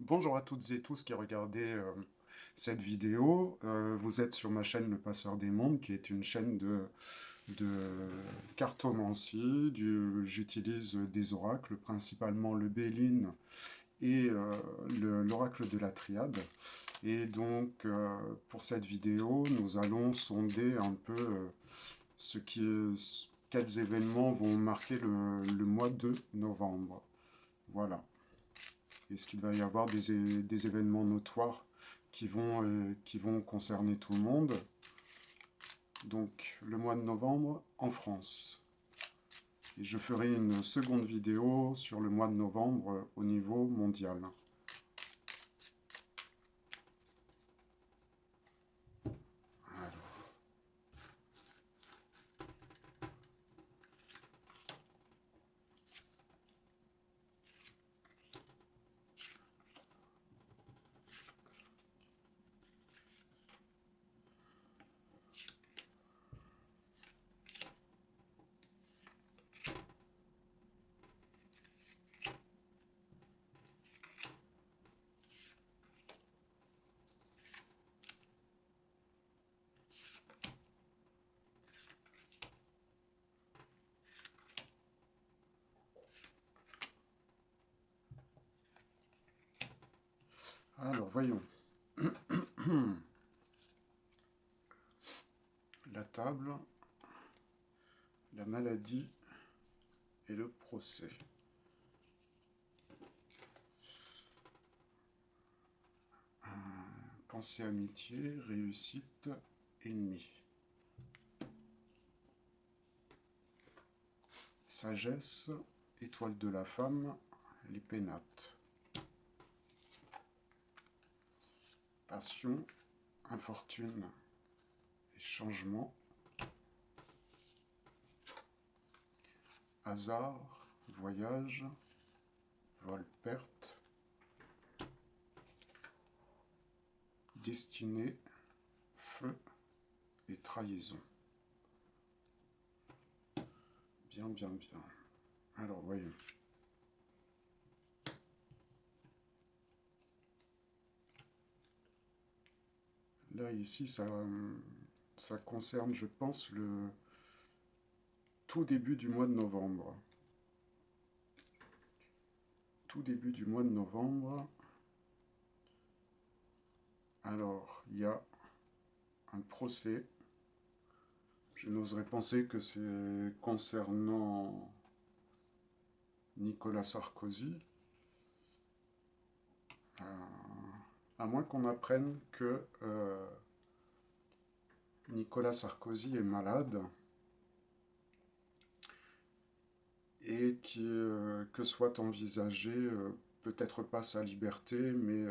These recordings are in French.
Bonjour à toutes et tous qui regardez cette vidéo. Vous êtes sur ma chaîne Le Passeur des Mondes, qui est une chaîne de cartomancie. J'utilise des oracles, principalement le Béline et l'oracle de la Triade. Et donc, pour cette vidéo, nous allons sonder un peu quels événements vont marquer le mois de novembre. Voilà. Est-ce qu'il va y avoir des événements notoires qui vont concerner tout le monde? Donc, le mois de novembre en France. Et je ferai une seconde vidéo sur le mois de novembre au niveau mondial. Alors, voyons. La table, la maladie et le procès. Pensée, amitié, réussite, ennemi. Sagesse, étoile de la femme, les pénates. Passion, infortune et changement. Hasard, voyage, vol, perte. Destinée, feu et trahison. Bien, bien, bien. Alors, voyons. Là, ici, ça concerne, je pense, le tout début du mois de novembre. Tout début du mois de novembre. Alors, il y a un procès. Je n'oserais penser que c'est concernant Nicolas Sarkozy. À moins qu'on apprenne que Nicolas Sarkozy est malade et que soit envisagée peut-être pas sa liberté, mais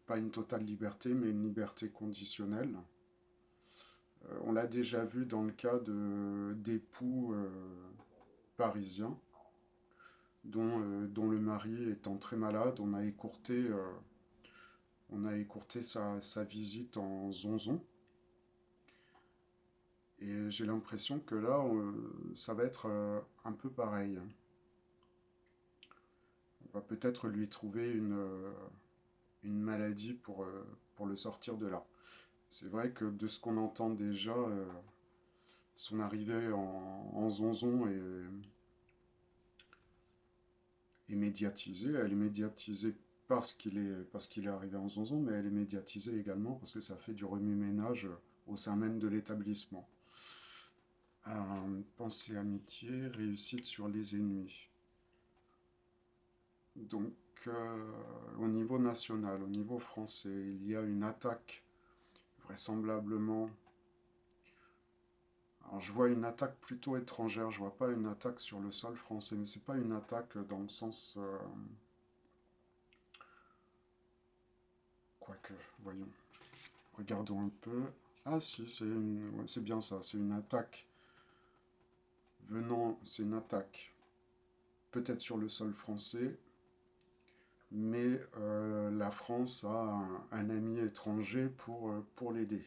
pas une totale liberté, mais une liberté conditionnelle. On l'a déjà vu dans le cas d'époux parisiens, dont le mari étant très malade, on a écourté sa visite en zonzon. Et j'ai l'impression que là, ça va être un peu pareil. On va peut-être lui trouver une maladie pour le sortir de là. C'est vrai que de ce qu'on entend déjà, son arrivée en zonzon est médiatisée. Elle est médiatisée parce qu'il est arrivé en zonzon, mais elle est médiatisée également parce que ça fait du remue-ménage au sein même de l'établissement. Pensée, amitié, réussite sur les ennemis. Donc, au niveau national, au niveau français, il y a une attaque, vraisemblablement. Alors, je vois une attaque plutôt étrangère, je vois pas une attaque sur le sol français, mais c'est pas une attaque dans le sens. Quoique, voyons. Regardons un peu. Ah, si, ouais, c'est bien ça, c'est une attaque c'est une attaque peut-être sur le sol français, mais la France a un ami étranger pour l'aider.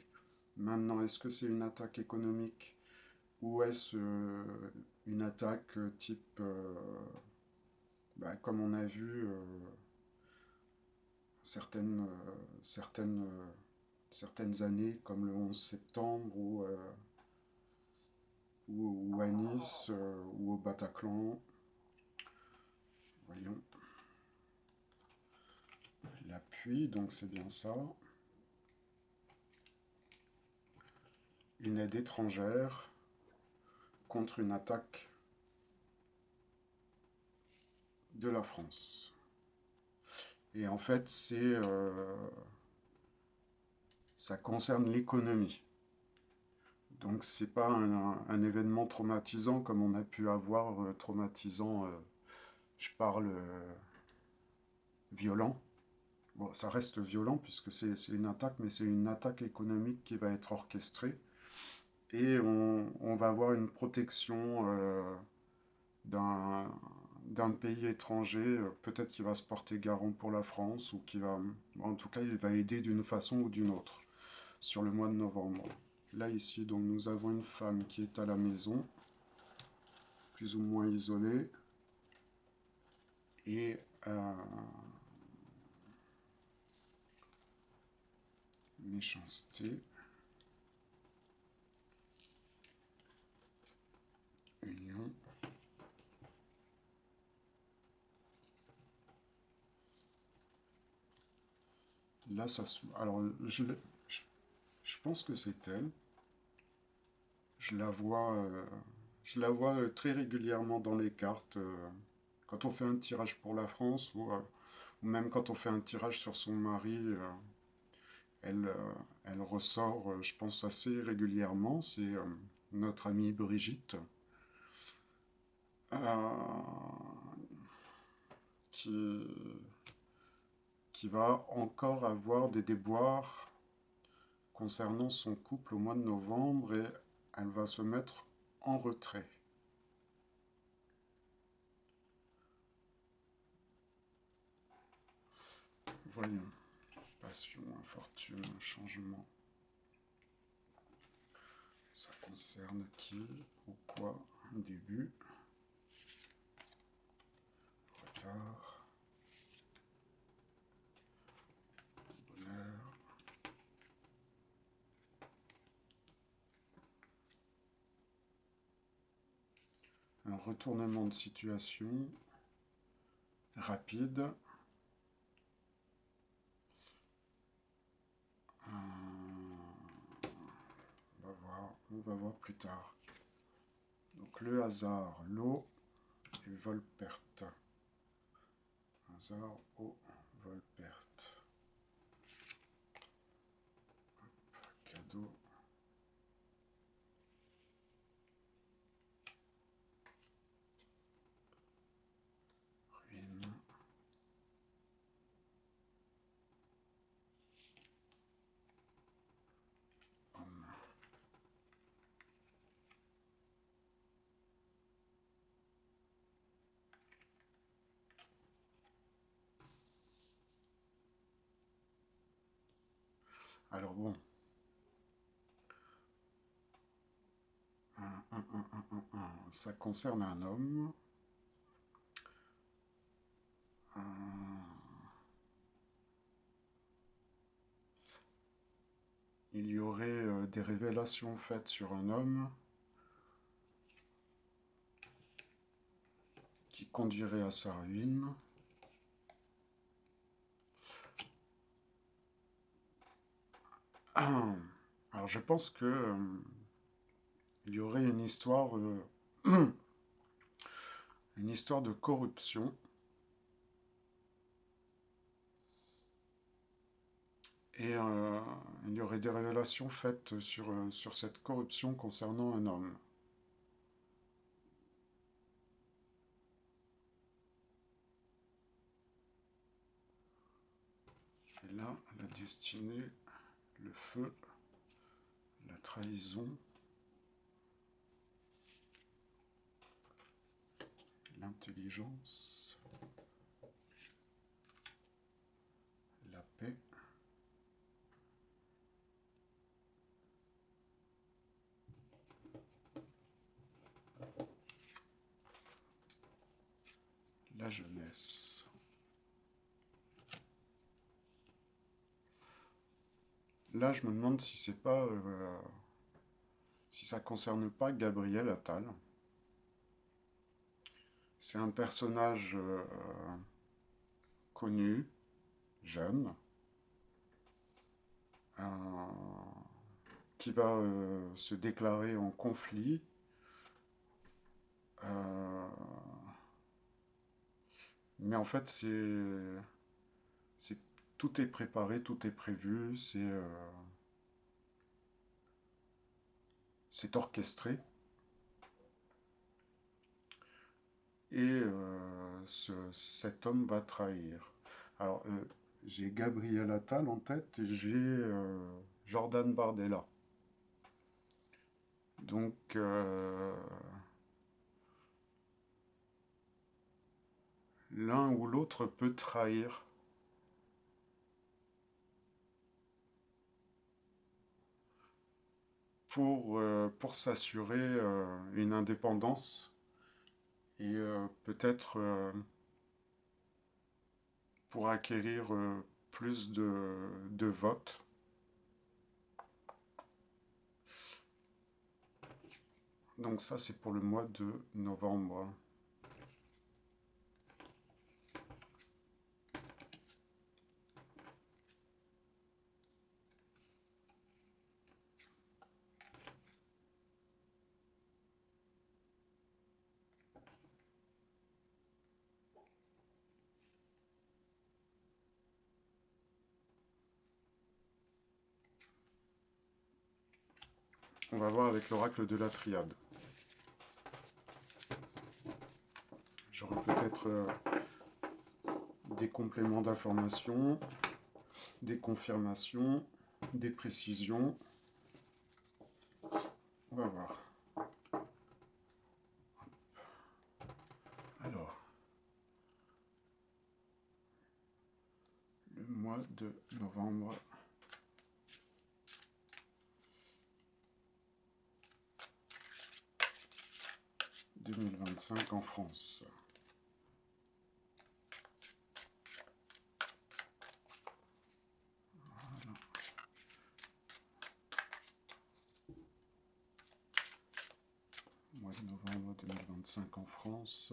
Maintenant, est-ce que c'est une attaque économique ou est-ce une attaque type, comme on a vu, certaines, certaines années, comme le 11 septembre ou à Nice ou au Bataclan. Voyons. L'appui, donc c'est bien ça. Une aide étrangère contre une attaque de la France. Et en fait, ça concerne l'économie. Donc c'est pas un événement traumatisant comme on a pu avoir, traumatisant, je parle violent. Bon, ça reste violent puisque c'est une attaque, mais c'est une attaque économique qui va être orchestrée. Et on va avoir une protection d'un d'un pays étranger, peut-être qu'il va se porter garant pour la France, ou qui va, en tout cas, il va aider d'une façon ou d'une autre sur le mois de novembre. Là, ici, donc, nous avons une femme qui est à la maison, plus ou moins isolée, et méchanceté, union. Là, ça se... Alors, je pense que c'est elle. Je la vois, très régulièrement dans les cartes. Quand on fait un tirage pour la France, ou même quand on fait un tirage sur son mari, elle, elle ressort, je pense, assez régulièrement. C'est notre amie Brigitte, qui, qui va encore avoir des déboires concernant son couple au mois de novembre, et elle va se mettre en retrait. Voyons. Passion, infortune, changement. Ça concerne qui, ou quoi? Début, retard, bonheur. Un retournement de situation rapide. On va voir plus tard. Donc le hasard, l'eau et vol-perte. Hasard, eau, vol-perte. Cadeau. Ruine. Homme. Alors bon. Ça concerne un homme. Il y aurait des révélations faites sur un homme qui conduirait à sa ruine. Alors je pense que il y aurait une histoire de corruption, et il y aurait des révélations faites sur cette corruption concernant un homme. Et là, la destinée, le feu, la trahison, l'intelligence, la paix, la jeunesse. Là, je me demande si c'est pas, si ça concerne pas Gabriel Attal. C'est un personnage connu, jeune, euh, qui va se déclarer en conflit. euh, mais en fait, c'est tout est préparé, tout est prévu, c'est orchestré. Et cet homme va trahir. Alors, j'ai Gabriel Attal en tête et j'ai Jordan Bardella. Donc, l'un ou l'autre peut trahir pour s'assurer une indépendance et peut-être pour acquérir plus de votes. Donc ça, c'est pour le mois de novembre. On va voir avec l'oracle de la triade. J'aurai peut-être des compléments d'informations, des confirmations, des précisions. On va voir. Alors, le mois de novembre 2025 en France. Voilà. Mois de novembre 2025 en France.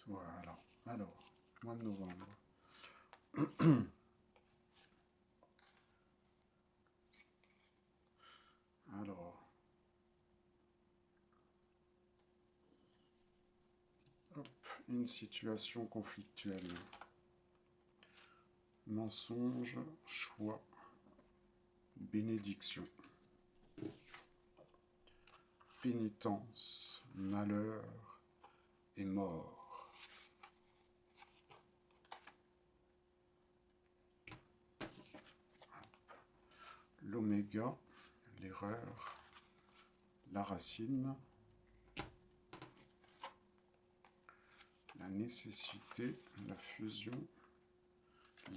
Voilà. Alors, mois de novembre. Alors, hop, une situation conflictuelle. Mensonge, choix, bénédiction. Pénitence, malheur et mort. L'oméga, l'erreur, la racine, la nécessité, la fusion,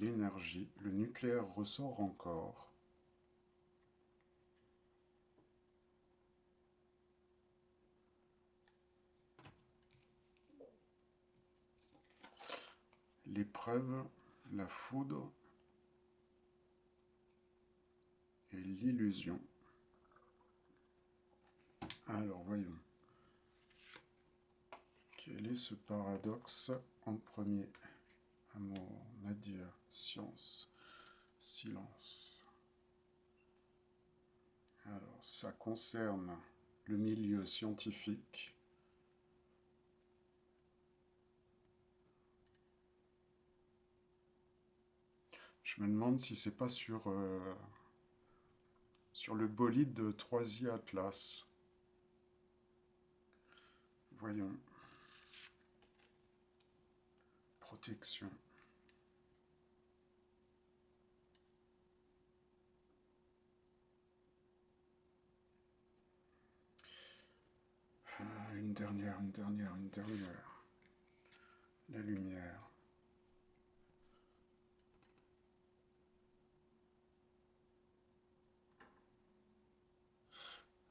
l'énergie. Le nucléaire ressort encore. L'épreuve, la foudre et l'illusion. Alors, voyons. Quel est ce paradoxe en premier? Amour, Nadia, science, silence. Alors, ça concerne le milieu scientifique. Je me demande si c'est pas sur le bolide de Troisier Atlas. Voyons. Protection. Une dernière. La lumière.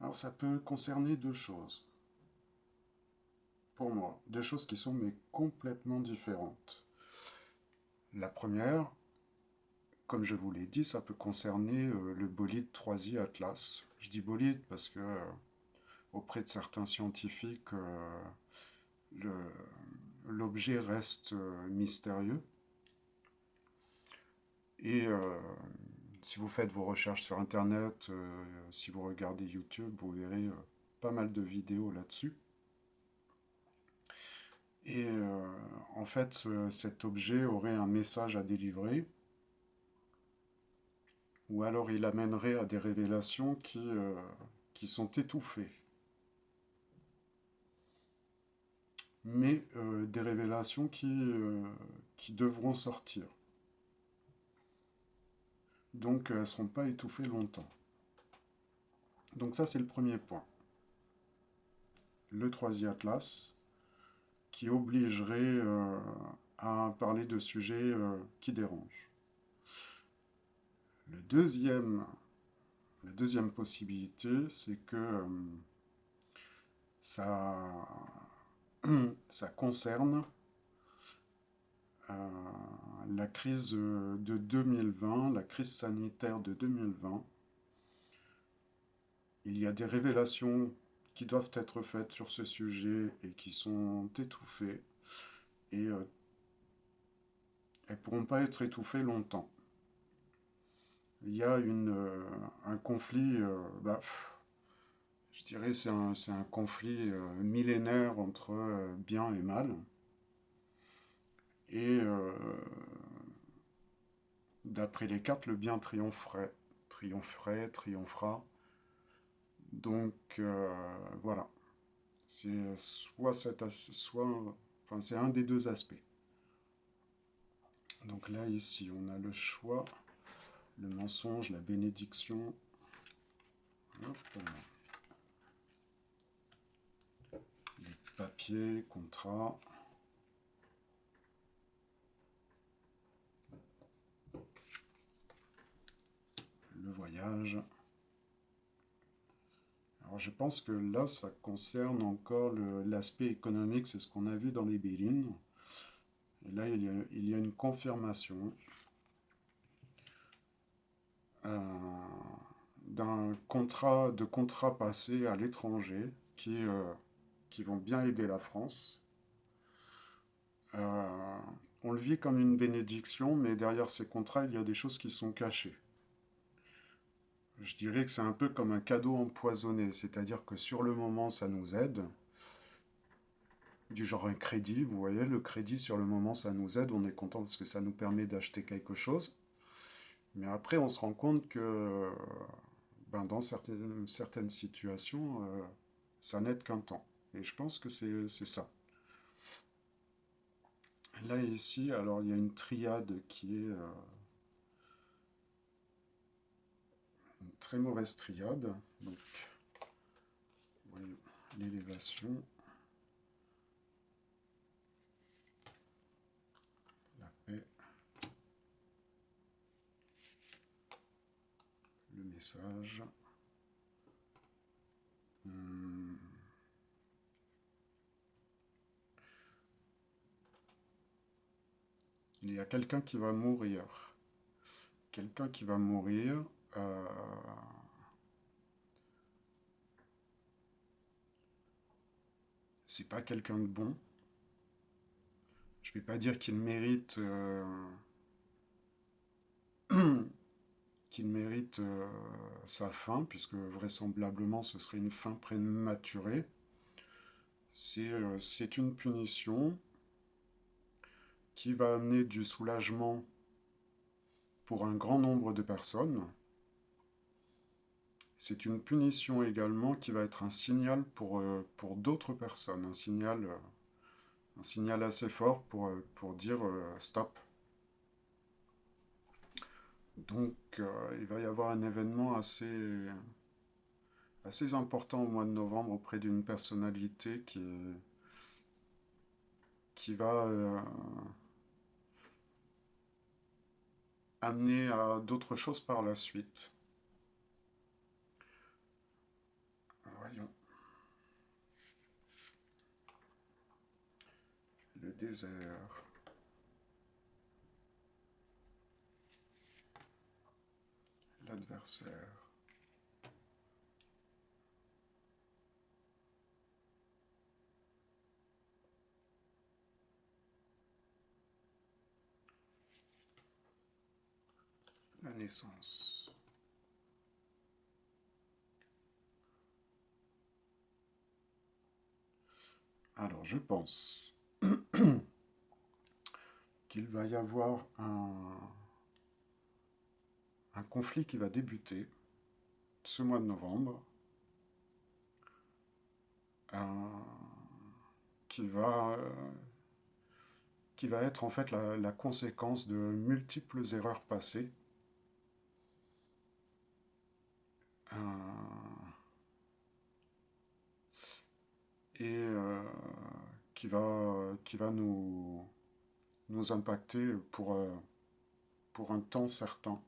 Alors ça peut concerner deux choses. Pour moi, deux choses qui sont mais complètement différentes. La première, comme je vous l'ai dit, ça peut concerner le bolide 3i Atlas. Je dis bolide parce que auprès de certains scientifiques, l'objet reste mystérieux. Et si vous faites vos recherches sur Internet, si vous regardez YouTube, vous verrez pas mal de vidéos là-dessus. Et en fait, cet objet aurait un message à délivrer, ou alors il amènerait à des révélations qui sont étouffées. Mais des révélations qui devront sortir. Donc elles ne seront pas étouffées longtemps. Donc ça c'est le premier point. Le 3i Atlas, qui obligerait à parler de sujets qui dérangent. La deuxième possibilité, c'est que ça concerne la crise de 2020, la crise sanitaire de 2020. Il y a des révélations qui doivent être faites sur ce sujet et qui sont étouffées. Et elles ne pourront pas être étouffées longtemps. Il y a un conflit, je dirais c'est un conflit millénaire entre bien et mal. Et d'après les cartes, le bien triompherait, triomphera. Donc voilà, c'est c'est un des deux aspects. Donc là ici, on a le choix, le mensonge, la bénédiction. Hop. Les papiers, contrats. Le voyage. Alors je pense que là, ça concerne encore l'aspect économique, c'est ce qu'on a vu dans les Bélines. Et là, il y a une confirmation de contrats passés à l'étranger qui vont bien aider la France. On le vit comme une bénédiction, mais derrière ces contrats, il y a des choses qui sont cachées. Je dirais que c'est un peu comme un cadeau empoisonné, c'est-à-dire que sur le moment, ça nous aide, du genre un crédit, vous voyez, le crédit sur le moment, ça nous aide, on est content parce que ça nous permet d'acheter quelque chose, mais après, on se rend compte que dans certaines situations, ça n'aide qu'un temps. Et je pense que c'est ça. Là, ici, alors, il y a une triade qui est une très mauvaise triade. Donc, voyons, l'élévation, la paix, le message. Il y a quelqu'un qui va mourir. Quelqu'un qui va mourir. C'est pas quelqu'un de bon. Je vais pas dire qu'il mérite qu'il mérite sa fin, puisque vraisemblablement ce serait une fin prématurée. C'est une punition qui va amener du soulagement pour un grand nombre de personnes. C'est une punition également qui va être un signal pour d'autres personnes, un signal assez fort pour dire stop. Donc il va y avoir un événement assez important au mois de novembre auprès d'une personnalité qui va amener à d'autres choses par la suite. Voyons. Le désert. L'adversaire. La naissance. Alors, je pense qu'il va y avoir un conflit qui va débuter ce mois de novembre, qui va, qui va être en fait la conséquence de multiples erreurs passées, et qui va nous impacter pour un temps certain.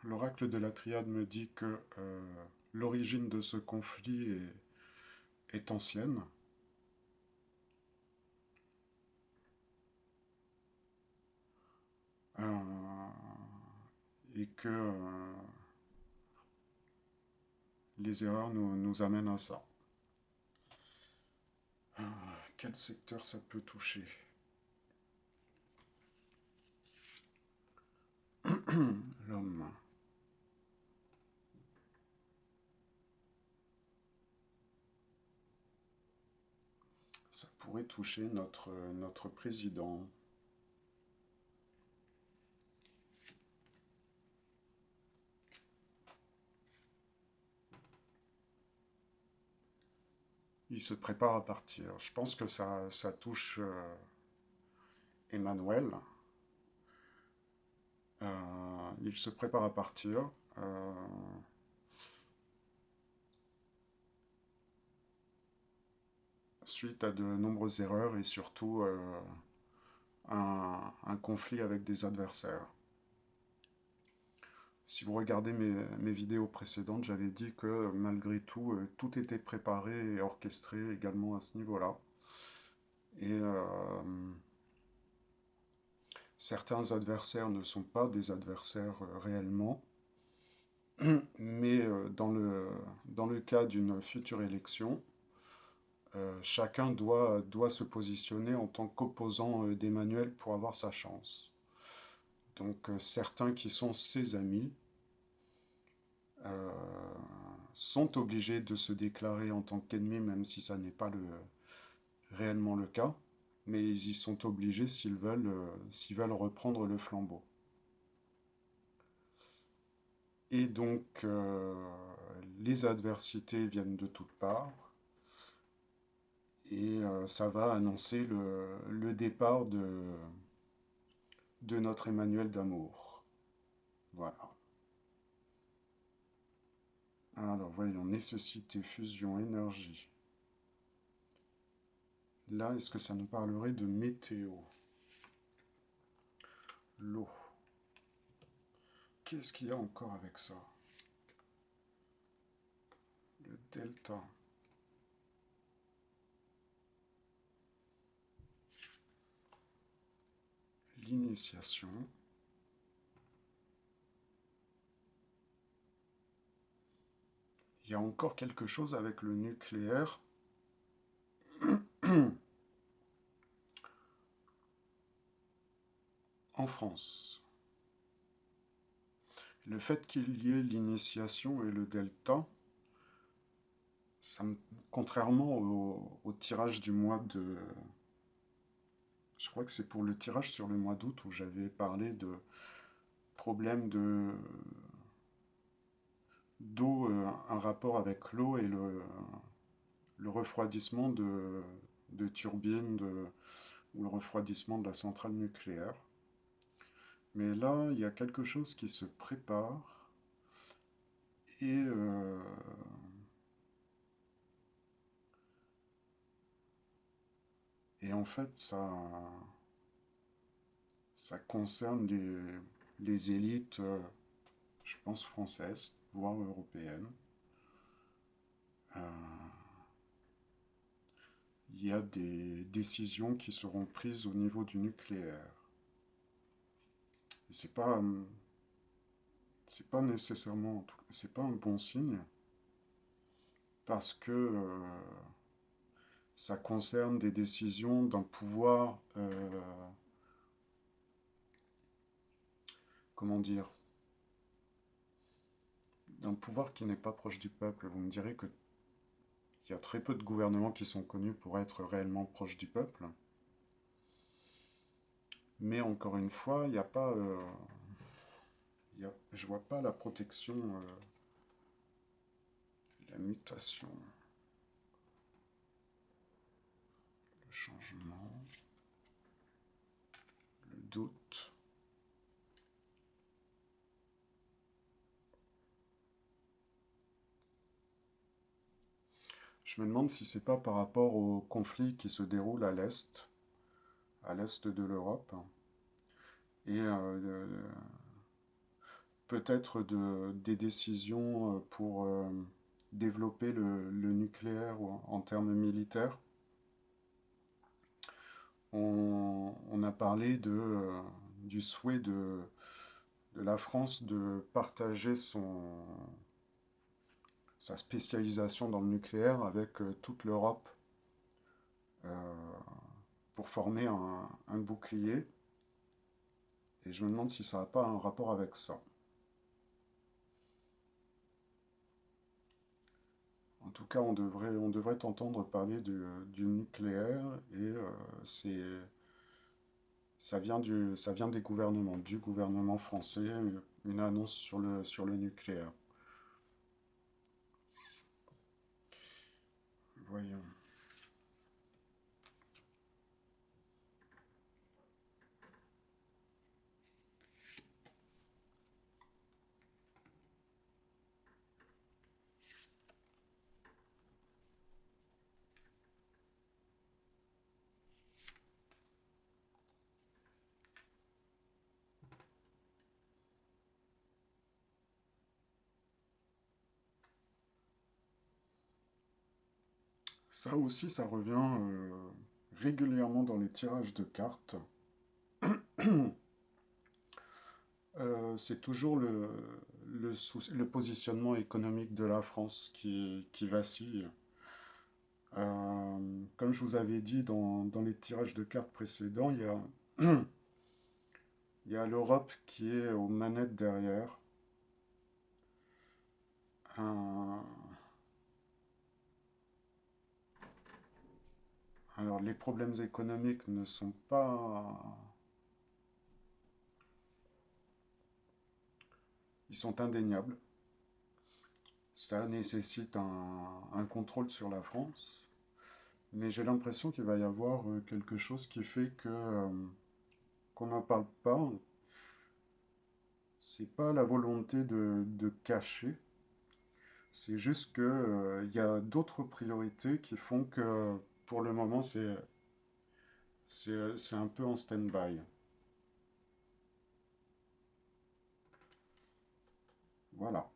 L'oracle de la Triade me dit que l'origine de ce conflit est ancienne. Et que les erreurs nous amènent à ça. Quel secteur ça peut toucher? L'homme. Ça pourrait toucher notre président. Il se prépare à partir. Je pense que ça touche Emmanuel. Il se prépare à partir. Suite à de nombreuses erreurs et surtout un conflit avec des adversaires. Si vous regardez mes vidéos précédentes, j'avais dit que malgré tout, tout était préparé et orchestré également à ce niveau-là. Et certains adversaires ne sont pas des adversaires réellement, mais dans le cas d'une future élection, chacun doit se positionner en tant qu'opposant d'Emmanuel pour avoir sa chance. Donc certains qui sont ses amis sont obligés de se déclarer en tant qu'ennemis, même si ça n'est pas réellement le cas, mais ils y sont obligés s'ils veulent reprendre le flambeau. Et donc les adversités viennent de toutes parts, et ça va annoncer le départ de notre Emmanuel d'amour. Voilà. Alors voyons, nécessité, fusion, énergie. Là, est-ce que ça nous parlerait de météo? L'eau. Qu'est-ce qu'il y a encore avec ça? Le delta. L'initiation. Il y a encore quelque chose avec le nucléaire. En France. Le fait qu'il y ait l'initiation et le delta, ça contrairement au tirage du mois Je crois que c'est pour le tirage sur le mois d'août où j'avais parlé de problèmes d'eau, un rapport avec l'eau et le refroidissement de turbines ou le refroidissement de la centrale nucléaire. Mais là, il y a quelque chose qui se prépare et, euh, et en fait, ça concerne les élites, je pense, françaises, voire européennes. Euh, il y a des décisions qui seront prises au niveau du nucléaire. Et c'est pas nécessairement, c'est pas un bon signe parce que ça concerne des décisions d'un pouvoir, comment dire, d'un pouvoir qui n'est pas proche du peuple. Vous me direz qu'il y a très peu de gouvernements qui sont connus pour être réellement proches du peuple. Mais encore une fois, il n'y a pas, je vois pas la protection, la mutation, le changement, le doute. Je me demande si c'est pas par rapport au conflit qui se déroule à l'est de l'Europe, et peut-être des décisions pour développer le nucléaire en termes militaires. On a parlé du souhait de la France de partager sa spécialisation dans le nucléaire avec toute l'Europe euh, pour former un bouclier. Et je me demande si ça n'a pas un rapport avec ça. En tout cas, on devrait entendre parler du nucléaire et c'est, ça vient des gouvernements, du gouvernement français, une annonce sur le nucléaire. Voyons. Ça aussi, ça revient régulièrement dans les tirages de cartes. C'est toujours le positionnement économique de la France qui vacille. Comme je vous avais dit dans les tirages de cartes précédents, il y a l'Europe qui est aux manettes derrière. Euh, alors les problèmes économiques ne sont pas... Ils sont indéniables. Ça nécessite un contrôle sur la France. Mais j'ai l'impression qu'il va y avoir quelque chose qui fait qu'on n'en parle pas. C'est pas la volonté de cacher, c'est juste que il y a d'autres priorités qui font que pour le moment c'est un peu en stand-by. Voilà.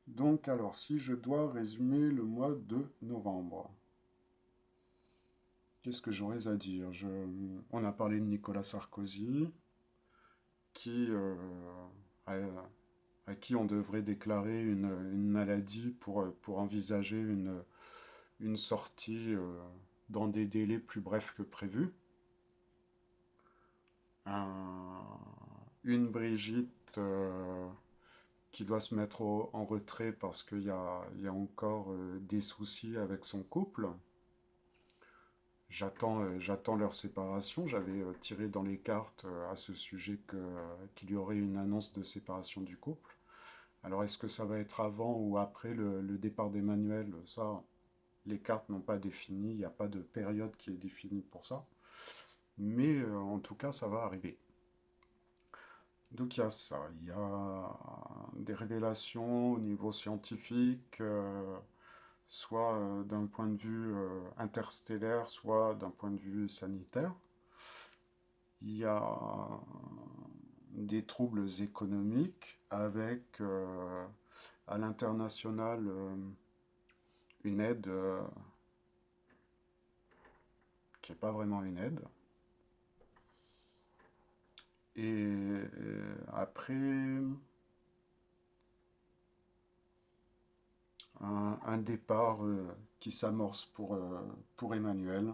Donc alors si je dois résumer le mois de novembre, qu'est-ce que j'aurais à dire? On a parlé de Nicolas Sarkozy, qui, a, à qui on devrait déclarer une maladie pour envisager une sortie dans des délais plus brefs que prévu. Une Brigitte qui doit se mettre en retrait parce qu'il y a encore des soucis avec son couple. j'attends leur séparation. J'avais tiré dans les cartes à ce sujet qu'il y aurait une annonce de séparation du couple. Alors est-ce que ça va être avant ou après le départ d'Emmanuel? Ça, les cartes n'ont pas défini, il n'y a pas de période qui est définie pour ça. Mais en tout cas, ça va arriver. Donc il y a ça, il y a des révélations au niveau scientifique, soit d'un point de vue interstellaire, soit d'un point de vue sanitaire. Il y a des troubles économiques avec à l'international une aide qui n'est pas vraiment une aide. Et après, un départ qui s'amorce pour Emmanuel.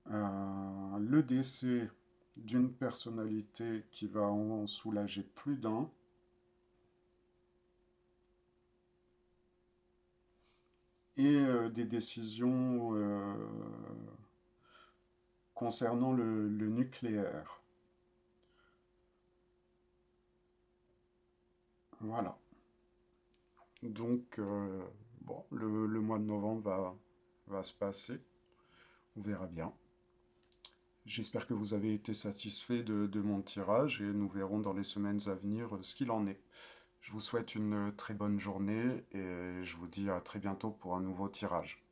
Le décès d'une personnalité qui va en soulager plus d'un. Et des décisions concernant le nucléaire. Voilà. Donc, bon, le mois de novembre va se passer. On verra bien. J'espère que vous avez été satisfait de mon tirage et nous verrons dans les semaines à venir ce qu'il en est. Je vous souhaite une très bonne journée et je vous dis à très bientôt pour un nouveau tirage.